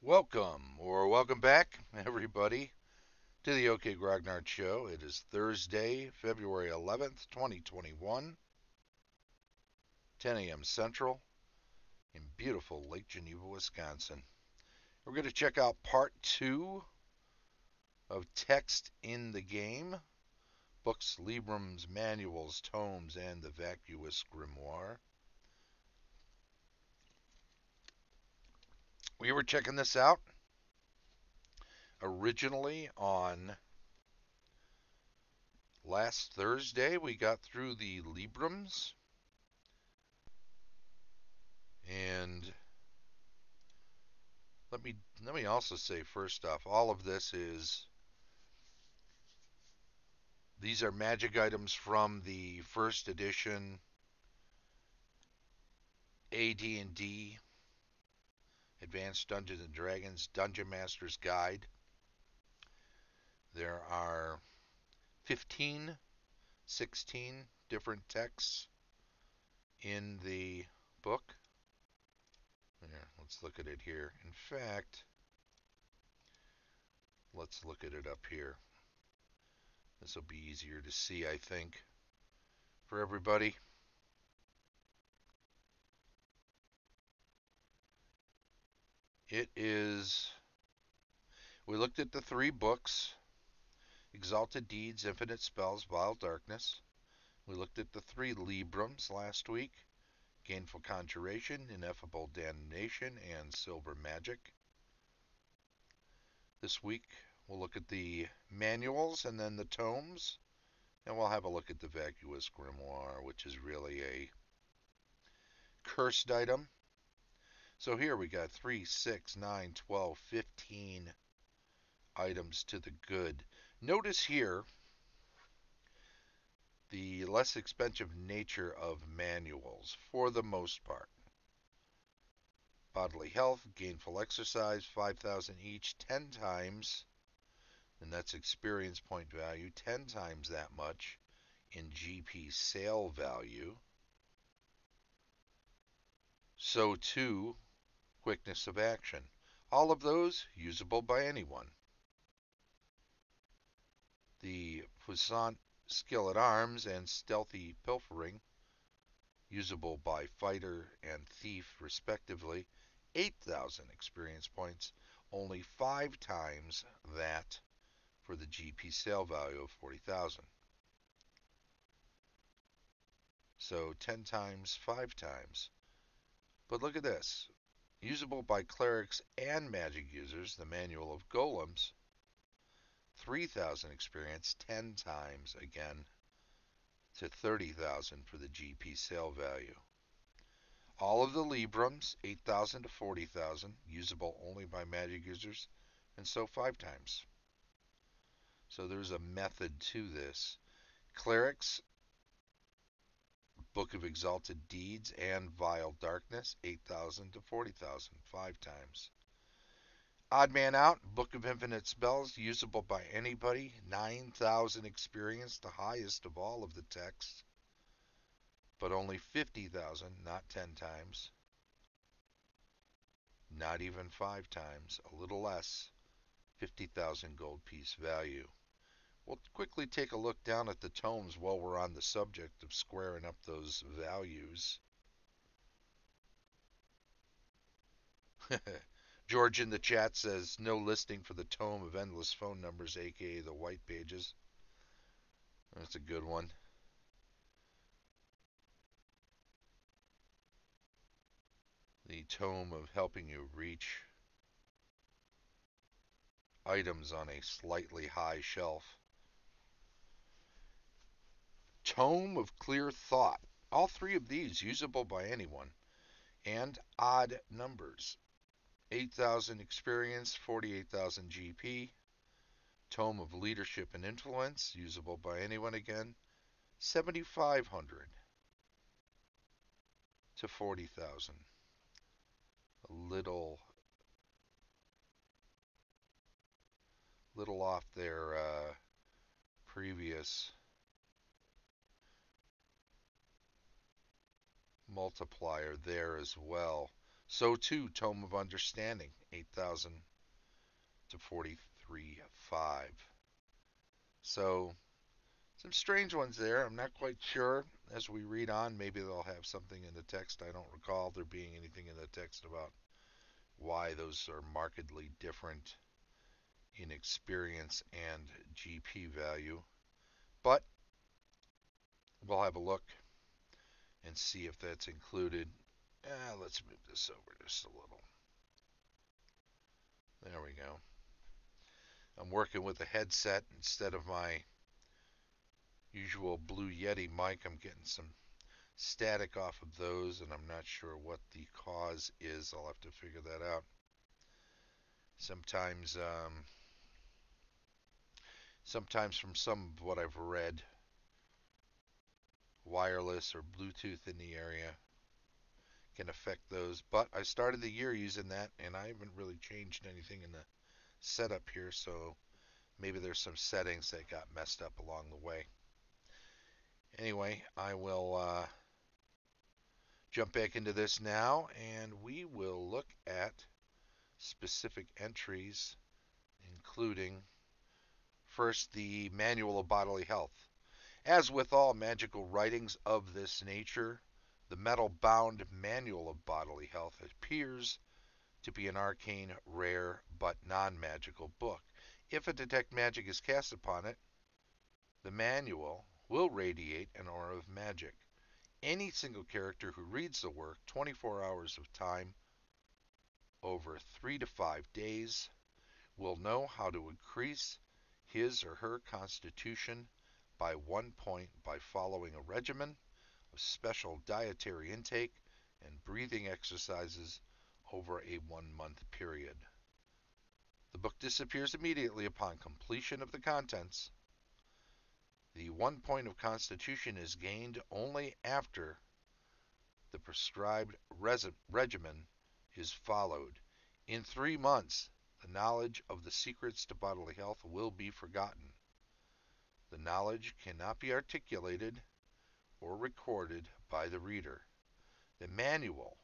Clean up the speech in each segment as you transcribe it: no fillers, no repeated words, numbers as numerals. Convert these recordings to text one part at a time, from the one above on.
Welcome back, everybody, to the OK Grognard Show. It is Thursday, February 11th, 2021, 10 a.m. Central, in beautiful Lake Geneva, Wisconsin. We're going to check out part two of Text in the Game: books, Librams, manuals, tomes, and the Vacuous Grimoire. We were checking this out originally on last Thursday. We got through the Librams, and let me also say, first off, all of this is these are magic items from the first edition AD&D Advanced Dungeons and Dragons Dungeon Master's Guide. There are 16 different texts in the book. Here, let's look at it here. In fact, let's look at it up here. This will be easier to see, I think, for everybody. It is, we looked at the three books: Exalted Deeds, Infinite Spells, Vile Darkness. We looked at the three Librams last week: Gainful Conjuration, Ineffable Damnation, and Silver Magic. This week we'll look at the manuals and then the tomes, and we'll have a look at the Vacuous Grimoire, which is really a cursed item. So here we got 3, 6, 9, 12, 15 items to the good. Notice here the less expensive nature of manuals for the most part. Bodily health, gainful exercise, 5,000 each, 10 times, and that's experience point value, 10 times that much in GP sale value. So too, quickness of action. All of those usable by anyone. The puissant skill at arms and stealthy pilfering, usable by fighter and thief respectively, 8,000 experience points, only 5 times that for the GP sale value of 40,000. So 10 times, 5 times. But look at this. Usable by clerics and magic users, the Manual of Golems, 3,000 experience, 10 times again to 30,000 for the GP sale value. All of the Librams, 8,000 to 40,000, usable only by magic users, and so 5 times. So there's a method to this. Clerics, Book of Exalted Deeds and Vile Darkness, 8,000 to 40,000, 5 times. Odd Man Out, Book of Infinite Spells, usable by anybody, 9,000 experience, the highest of all of the texts, but only 50,000, not 10 times, not even 5 times, a little less, 50,000 gold piece value. We'll quickly take a look down at the tomes while we're on the subject of squaring up those values. George in the chat says, no listing for the Tome of Endless Phone Numbers, aka the White Pages. That's a good one. The Tome of helping you reach items on a slightly high shelf. Tome of Clear Thought. All three of these usable by anyone. And odd numbers. 8,000 experience, 48,000 GP. Tome of Leadership and Influence, usable by anyone again, 7,500 to 40,000. A little off their previous multiplier there as well. So too, Tome of Understanding, 8,000 to 43.5. So some strange ones there. I'm not quite sure. As we read on, maybe they'll have something in the text. I don't recall there being anything in the text about why those are markedly different in experience and GP value. But we'll have a look and see if that's included. Let's move this over just a little. There we go. I'm working with a headset instead of my usual Blue Yeti mic. I'm getting some static off of those, and I'm not sure what the cause is. I'll have to figure that out. Sometimes, sometimes from some of what I've read, wireless or Bluetooth in the area can affect those. But I started the year using that, and I haven't really changed anything in the setup here, so maybe there's some settings that got messed up along the way. Anyway, I will jump back into this now, and we will look at specific entries, including first the Manual of Bodily Health. As with all magical writings of this nature, the metal-bound Manual of Bodily Health appears to be an arcane, rare, but non-magical book. If a detect magic is cast upon it, the manual will radiate an aura of magic. Any single character who reads the work 24 hours of time over 3 to 5 days will know how to increase his or her constitution by 1 point by following a regimen of special dietary intake and breathing exercises over a 1-month period. The book disappears immediately upon completion of the contents. The 1 point of constitution is gained only after the prescribed regimen is followed. In 3 months, the knowledge of the secrets to bodily health will be forgotten. The knowledge cannot be articulated or recorded by the reader. The manual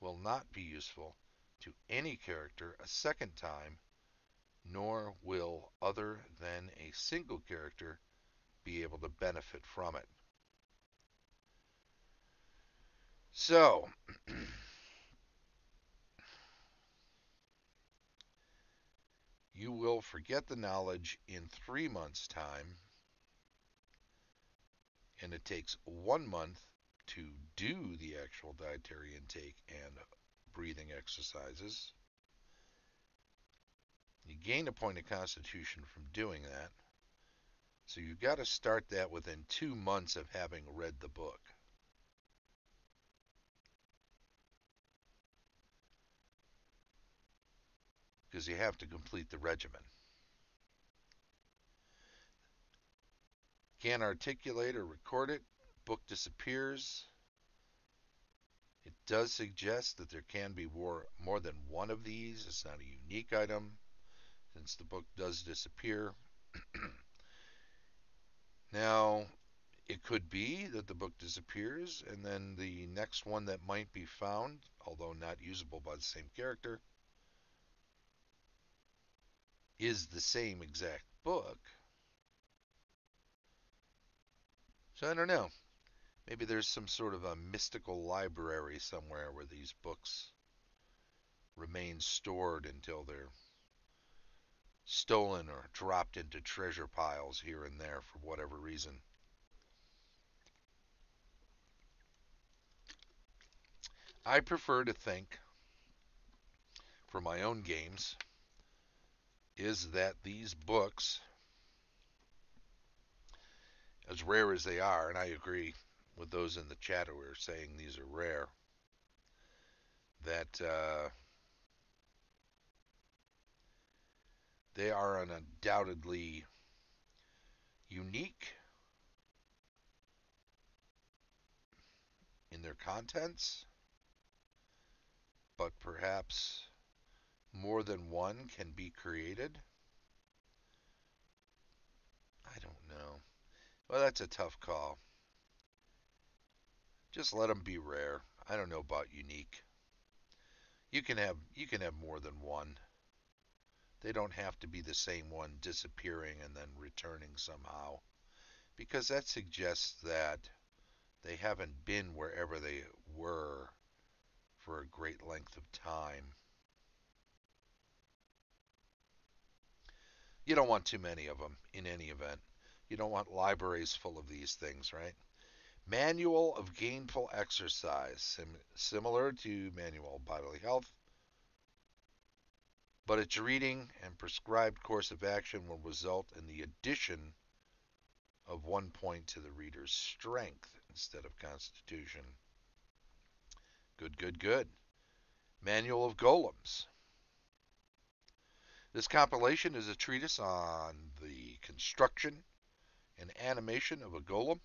will not be useful to any character a second time, nor will other than a single character be able to benefit from it. So, you will forget the knowledge in 3 months' time, and it takes 1 month to do the actual dietary intake and breathing exercises. You gain a point of constitution from doing that. So you've got to start that within 2 months of having read the book. Because you have to complete the regimen. Can't articulate or record it. Book disappears. It does suggest that there can be more than one of these. It's not a unique item, since the book does disappear. Now, it could be that the book disappears, and then the next one that might be found, although not usable by the same character, is the same exact book. So I don't know. Maybe there's some sort of a mystical library somewhere where these books remain stored until they're stolen or dropped into treasure piles here and there for whatever reason. I prefer to think, for my own games, is that these books, as rare as they are, and I agree with those in the chat who are saying these are rare, that they are undoubtedly unique in their contents, but perhaps more than one can be created. I don't know. Well, that's a tough call. Just let them be rare. I don't know about unique. You can have more than one. They don't have to be the same one disappearing and then returning somehow, because that suggests that they haven't been wherever they were for a great length of time. You don't want too many of them in any event. You don't want libraries full of these things, right? Manual of Gainful Exercise, similar to Manual of Bodily Health, but its reading and prescribed course of action will result in the addition of 1 point to the reader's strength instead of constitution. Good, good, good. Manual of Golems. This compilation is a treatise on the construction and animation of a golem.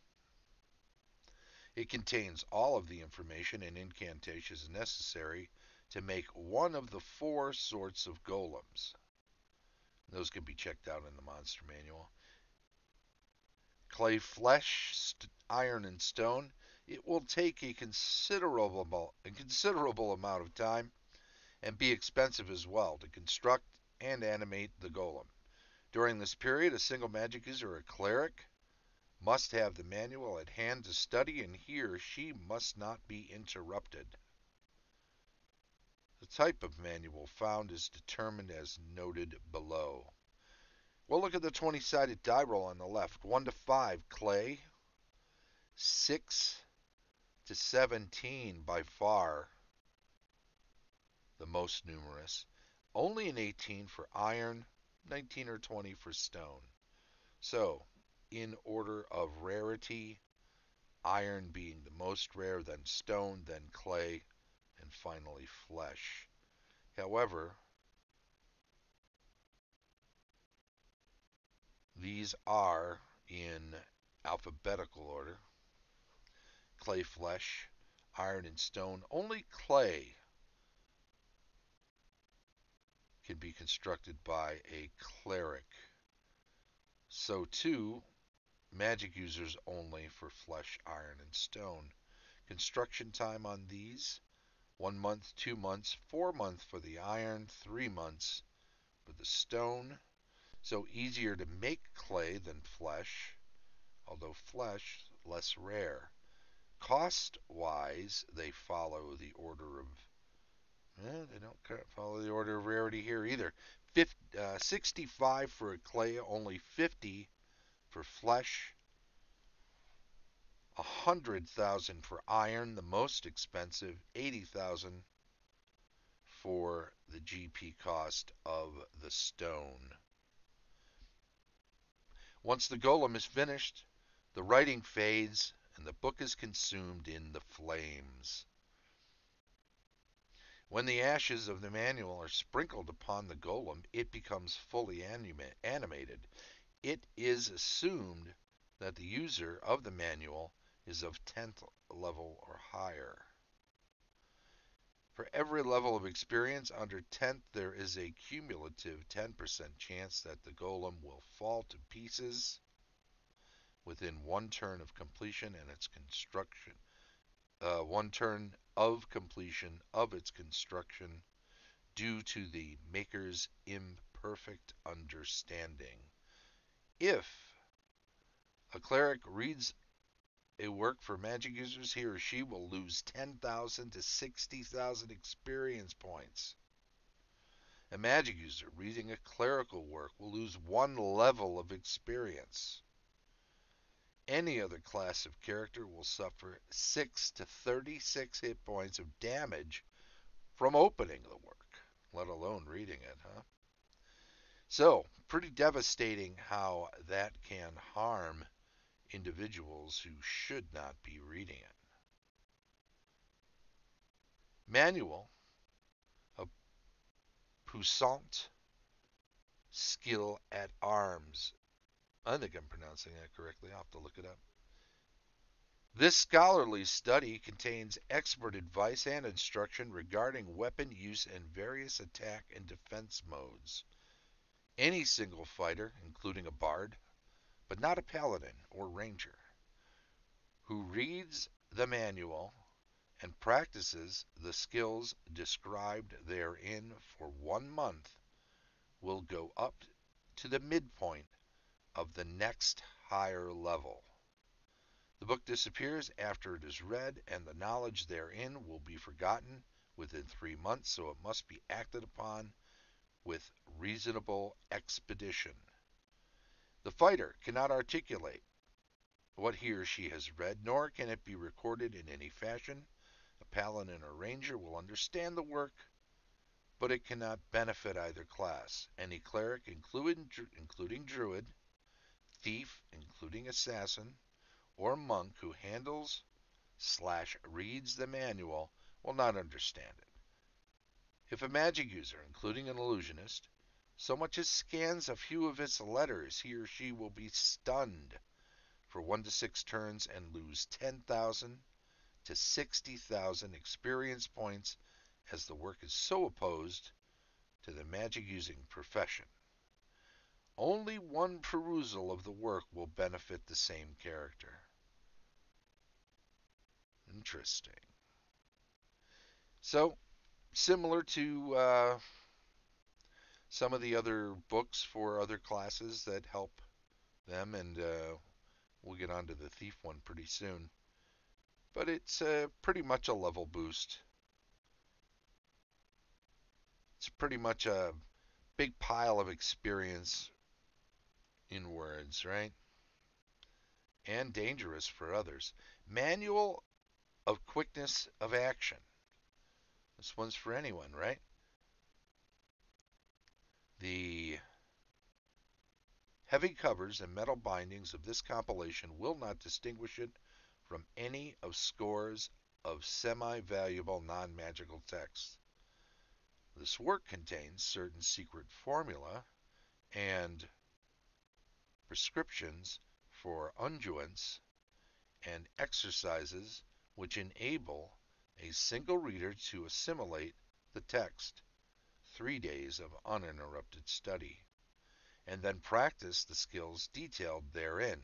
It contains all of the information and incantations necessary to make one of the 4 sorts of golems. Those can be checked out in the Monster Manual. Clay, flesh, iron, and stone. It will take a considerable amount of time and be expensive as well to construct and animate the golem. During this period, a single magic user or cleric must have the manual at hand to study, and he or she must not be interrupted. The type of manual found is determined as noted below. We'll look at the 20-sided die roll on the left. 1 to 5, clay. 6 to 17, by far the most numerous. Only an 18 for iron, 19 or 20 for stone. So, in order of rarity, iron being the most rare, then stone, then clay, and finally flesh. However, these are in alphabetical order. Clay, flesh, iron, and stone. Only clay can be constructed by a cleric. So too, magic users only for flesh, iron, and stone. Construction time on these, 1 month, 2 months, 4 months for the iron, 3 months for the stone. So easier to make clay than flesh, although flesh less rare. Cost-wise, they follow the order of... they don't follow the order of rarity here either. 65 for a clay, only 50 for flesh. 100,000 for iron, the most expensive. 80,000 for the GP cost of the stone. Once the golem is finished, the writing fades and the book is consumed in the flames. When the ashes of the manual are sprinkled upon the golem, it becomes fully animated. It is assumed that the user of the manual is of 10th level or higher. For every level of experience under 10th, there is a cumulative 10% chance that the golem will fall to pieces within 1 turn of completion and its construction. 1 turn of completion of its construction due to the maker's imperfect understanding. If a cleric reads a work for magic users, he or she will lose 10,000 to 60,000 experience points. A magic user reading a clerical work will lose 1 level of experience. Any other class of character will suffer 6 to 36 hit points of damage from opening the work, let alone reading it, huh? So, pretty devastating how that can harm individuals who should not be reading it. Manual of Puissant Skill at Arms. I think I'm pronouncing that correctly. I'll have to look it up. This scholarly study contains expert advice and instruction regarding weapon use and various attack and defense modes. Any single fighter, including a bard, but not a paladin or ranger, who reads the manual and practices the skills described therein for 1 month will go up to the midpoint of the next higher level. The book disappears after it is read, and the knowledge therein will be forgotten within 3 months, so it must be acted upon with reasonable expedition. The fighter cannot articulate what he or she has read, nor can it be recorded in any fashion. A paladin or ranger will understand the work, but it cannot benefit either class. Any cleric, including druid, thief, including assassin, or monk who handles/reads the manual will not understand it. If a magic user, including an illusionist, so much as scans a few of its letters, he or she will be stunned for 1 to 6 turns and lose 10,000 to 60,000 experience points, as the work is so opposed to the magic using profession. Only one perusal of the work will benefit the same character. Interesting. So, similar to some of the other books for other classes that help them, and we'll get onto the thief one pretty soon. But it's pretty much a level boost. It's pretty much a big pile of experience in words, right? And dangerous for others. Manual of quickness of action. This one's for anyone, right? The heavy covers and metal bindings of this compilation will not distinguish it from any of scores of semi-valuable non-magical texts. This work contains certain secret formula and prescriptions for unguents and exercises which enable a single reader to assimilate the text. 3 days of uninterrupted study, and then practice the skills detailed therein.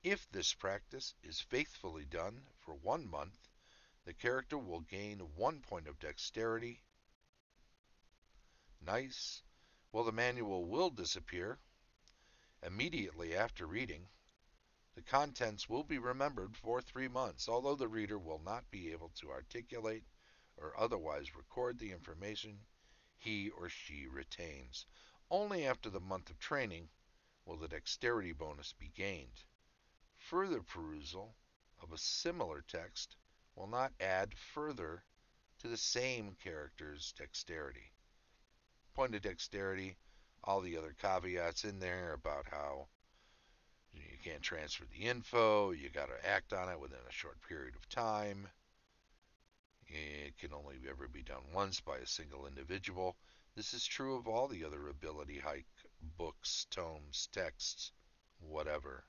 If this practice is faithfully done for 1 month, the character will gain 1 point of dexterity. Nice. Well, the manual will disappear immediately after reading. The contents will be remembered for 3 months, although the reader will not be able to articulate or otherwise record the information he or she retains. Only after the month of training will the dexterity bonus be gained. Further perusal of a similar text will not add further to the same character's dexterity. Point of dexterity, all the other caveats in there about how you can't transfer the info, you got to act on it within a short period of time. It can only ever be done once by a single individual. This is true of all the other ability hike books, tomes, texts, whatever.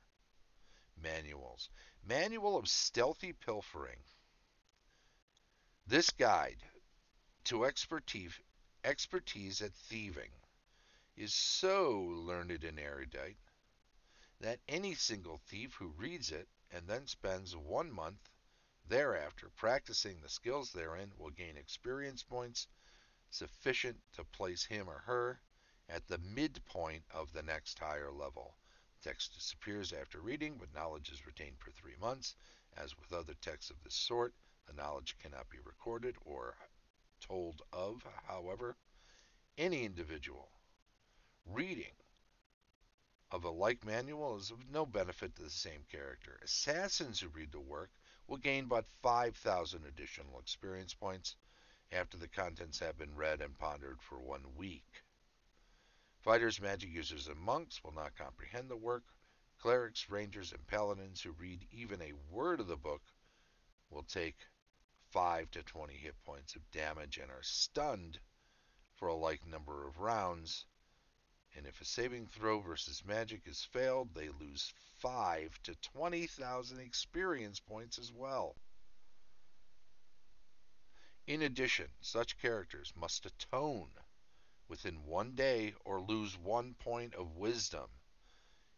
Manuals. Manual of Stealthy Pilfering. This guide to expertise at thieving is so learned and erudite that any single thief who reads it and then spends 1 month thereafter practicing the skills therein will gain experience points sufficient to place him or her at the midpoint of the next higher level. Text disappears after reading, but knowledge is retained for 3 months. As with other texts of this sort, the knowledge cannot be recorded or told of. However, any individual reading of a like manual is of no benefit to the same character. Assassins who read the work will gain but 5,000 additional experience points after the contents have been read and pondered for 1 week. Fighters, magic users, and monks will not comprehend the work. Clerics, rangers, and paladins who read even a word of the book will take 5 to 20 hit points of damage and are stunned for a like number of rounds. And if a saving throw versus magic is failed, they lose 5 to 20,000 experience points as well. In addition, such characters must atone within 1 day or lose 1 point of wisdom.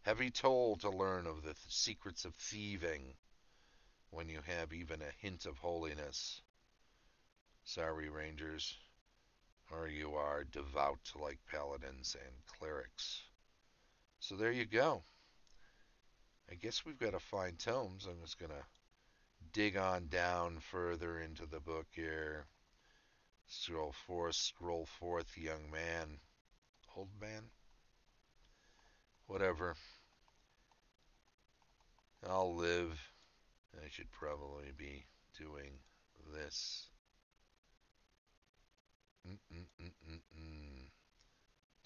Heavy toll to learn of the secrets of thieving when you have even a hint of holiness. Sorry, Rangers. Or you are devout like paladins and clerics. So there you go. I guess we've got to find tomes. I'm just going to dig on down further into the book here. Scroll forth, young man. Old man? Whatever. I'll live. I should probably be doing this. Mm-mm-mm-mm-mm.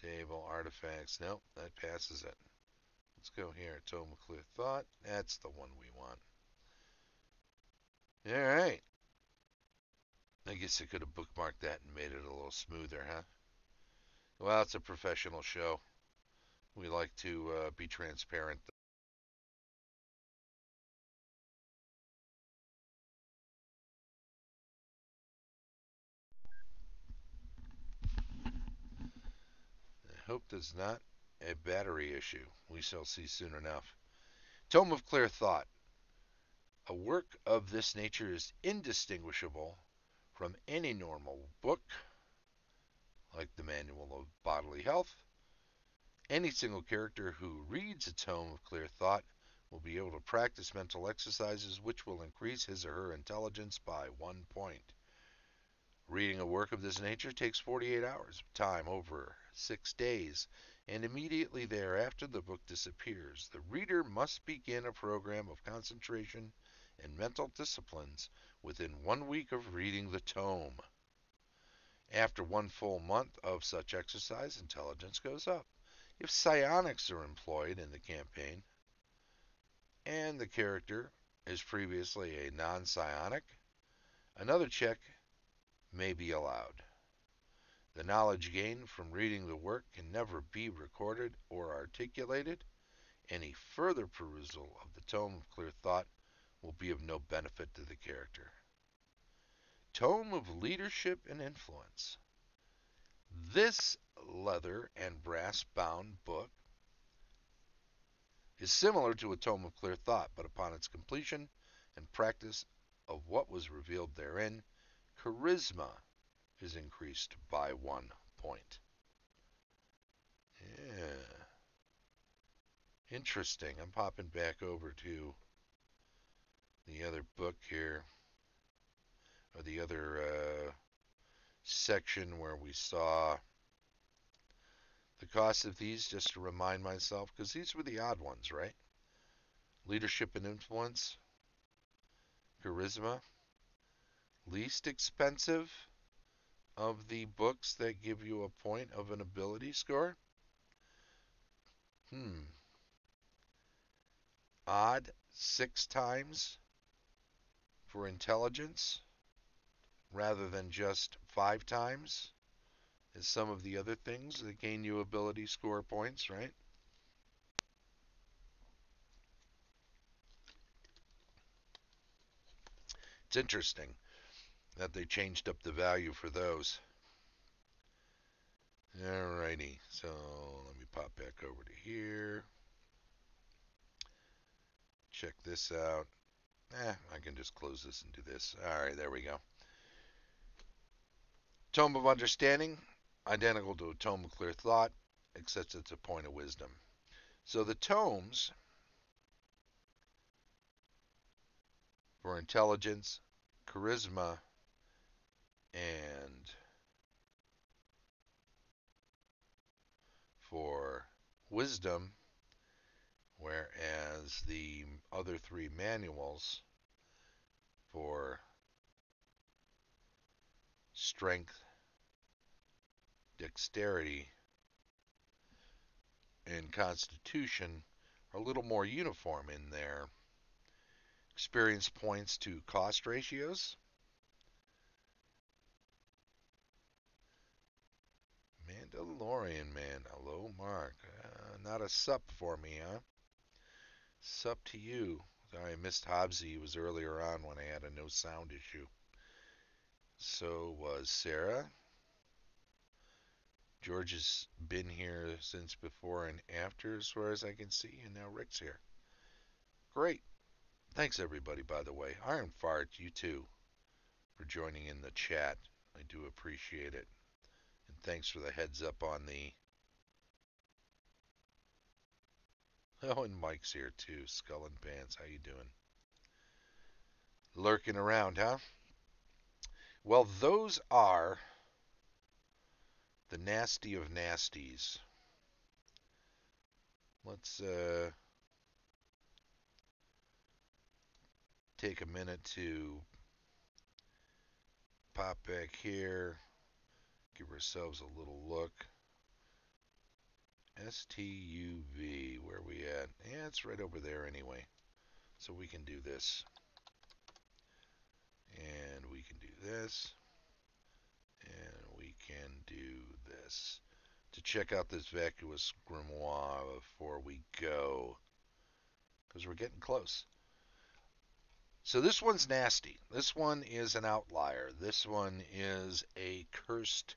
Table, artifacts. Nope, that passes it. Let's go here. Tome of Clear Thought. That's the one we want. Alright. I guess I could have bookmarked that and made it a little smoother, huh? Well, it's a professional show. We like to be transparent. I hope there's not a battery issue. We shall see soon enough. Tome of Clear Thought. A work of this nature is indistinguishable from any normal book, like the Manual of Bodily Health. Any single character who reads a tome of Clear Thought will be able to practice mental exercises which will increase his or her intelligence by 1 point. Reading a work of this nature takes 48 hours of time over 6 days, and immediately thereafter the book disappears. The reader must begin a program of concentration and mental disciplines within 1 week of reading the tome. After 1 full month of such exercise, intelligence goes up. If psionics are employed in the campaign, and the character is previously a non-psionic, another check may be allowed. The knowledge gained from reading the work can never be recorded or articulated. Any further perusal of the Tome of Clear Thought will be of no benefit to the character. Tome of Leadership and Influence. This leather and brass bound book is similar to a Tome of Clear Thought, but upon its completion and practice of what was revealed therein, charisma is increased by 1 point. Yeah. Interesting. I'm popping back over to the other book here, or the other section where we saw the cost of these, just to remind myself, because these were the odd ones, right? Leadership and Influence, Charisma, least expensive of the books that give you a point of an ability score. Odd 6 times for intelligence rather than just 5 times as some of the other things that gain you ability score points, right? It's interesting that they changed up the value for those. Alrighty, so let me pop back over to here. Check this out. I can just close this and do this. Alright, there we go. Tome of Understanding, identical to a Tome of Clear Thought, except it's a point of wisdom. So the tomes for intelligence, charisma, and for wisdom, whereas the other 3 manuals for strength, dexterity, and constitution are a little more uniform in their experience points to cost ratios. Mandalorian man, hello Mark. Not a sup for me, huh? Sup to you. Sorry, I missed Hobbsy. He was earlier on when I had a no sound issue. So was Sarah. George has been here since before and after, as far as I can see, and now Rick's here. Great. Thanks everybody, by the way. Iron Fart, you too, for joining in the chat. I do appreciate it. And thanks for the heads up on the... Oh, and Mike's here too. Skull and Pants, how you doing? Lurking around, huh? Well, those are the nasty of nasties. Let's take a minute to pop back here, give ourselves a little look. STUV, where are we at? Yeah, it's right over there anyway. So we can do this. And we can do this. And we can do this. To check out this Vacuous Grimoire before we go. Because we're getting close. So this one's nasty. This one is an outlier. This one is a cursed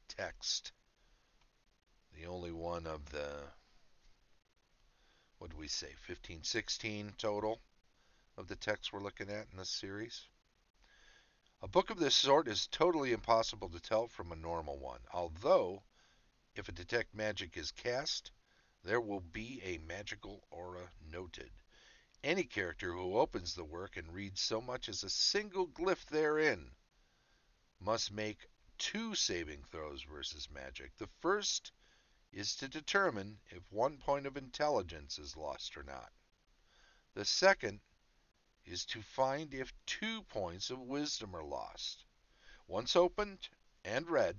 text. The only one of the, what do we say, 15, 16 total of the texts we're looking at in this series. A book of this sort is totally impossible to tell from a normal one, although if a detect magic is cast, there will be a magical aura noted. Any character who opens the work and reads so much as a single glyph therein must make 2 saving throws versus magic. The first is to determine if 1 point of intelligence is lost or not. The second is to find if 2 points of wisdom are lost. Once opened and read,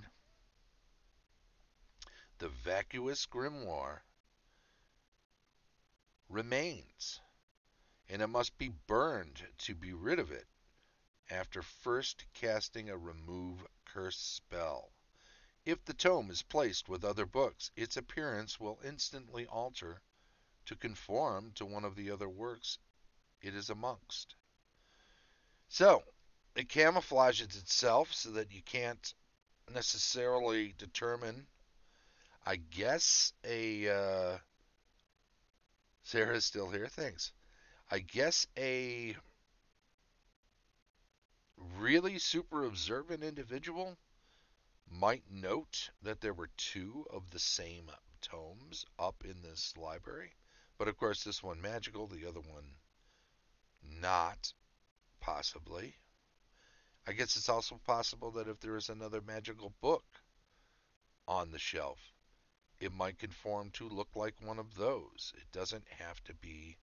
the Vacuous Grimoire remains, and it must be burned to be rid of it after first casting a remove curse spell. If the tome is placed with other books, its appearance will instantly alter to conform to one of the other works it is amongst. So, it camouflages itself so that you can't necessarily determine, I guess, Sarah's still here, thanks. I guess a really super observant individual might note that there were 2 of the same tomes up in this library. But of course, this one magical, the other one not, possibly. I guess it's also possible that if there is another magical book on the shelf, it might conform to look like one of those. It doesn't have to be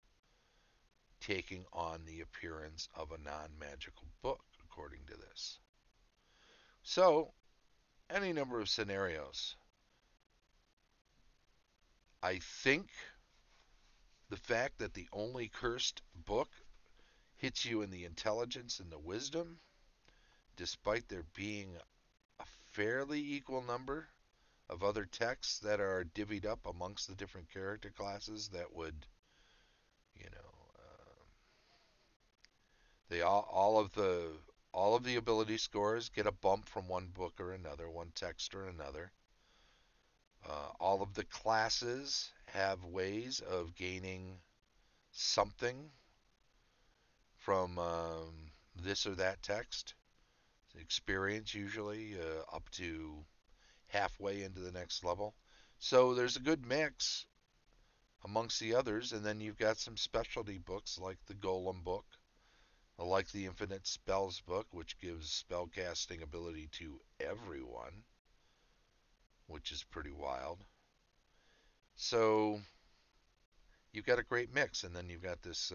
taking on the appearance of a non-magical book, according to this. So, any number of scenarios. I think the fact that the only cursed book hits you in the intelligence and the wisdom, despite there being a fairly equal number of other texts that are divvied up amongst the different character classes that would, you know, they all of the ability scores get a bump from one book or another, one text or another. All of the classes have ways of gaining something from this or that text. Experience usually up to halfway into the next level. So there's a good mix amongst the others, and then you've got some specialty books like the Golem book, like the Infinite Spells book, which gives spellcasting ability to everyone, which is pretty wild. So you've got a great mix, and then you've got this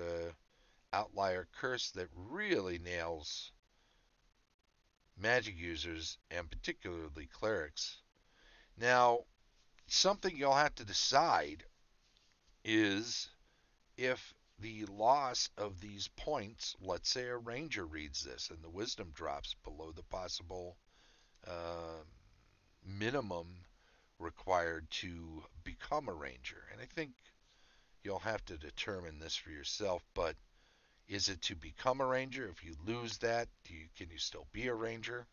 outlier curse that really nails magic users, and particularly clerics. Now, something you'll have to decide is if the loss of these points, let's say a ranger reads this and the wisdom drops below the possible uh, minimum required to become a ranger. And I think you'll have to determine this for yourself, but is it to become a ranger? If you lose that, can you still be a ranger?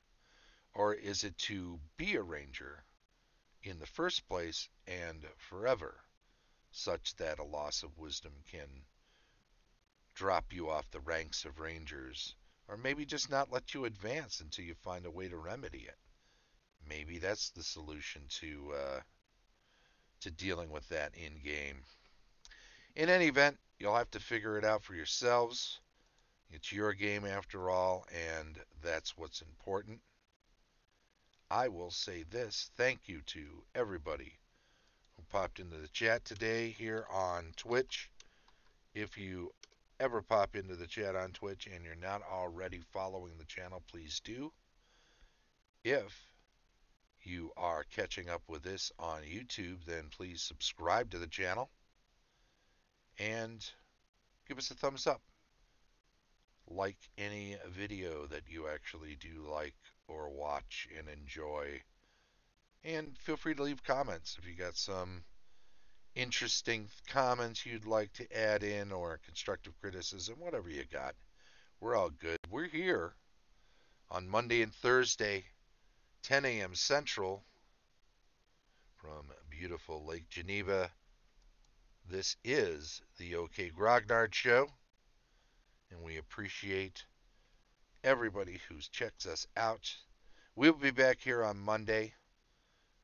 Or is it to be a ranger in the first place and forever, such that a loss of wisdom can drop you off the ranks of rangers, or maybe just not let you advance until you find a way to remedy it. Maybe that's the solution to dealing with that in game. In any event, you'll have to figure it out for yourselves. It's your game after all, and that's what's important. I will say this: thank you to everybody who popped into the chat today here on Twitch. If you ever pop into the chat on Twitch and you're not already following the channel, please do. If you are catching up with this on YouTube, then please subscribe to the channel and give us a thumbs up. Like any video that you actually do like or watch and enjoy. And feel free to leave comments if you got some interesting comments you'd like to add in or constructive criticism, whatever you got. We're all good. We're here on Monday and Thursday, 10 a.m. Central from beautiful Lake Geneva. This is the OK Grognard Show, and we appreciate everybody who checks us out. We'll be back here on Monday.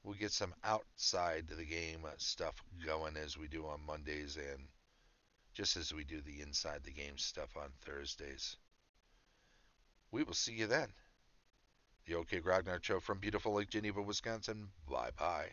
We'll get some outside the game stuff going as we do on Mondays and just as we do the inside the game stuff on Thursdays. We will see you then. The OK Grognard Show from beautiful Lake Geneva, Wisconsin. Bye-bye.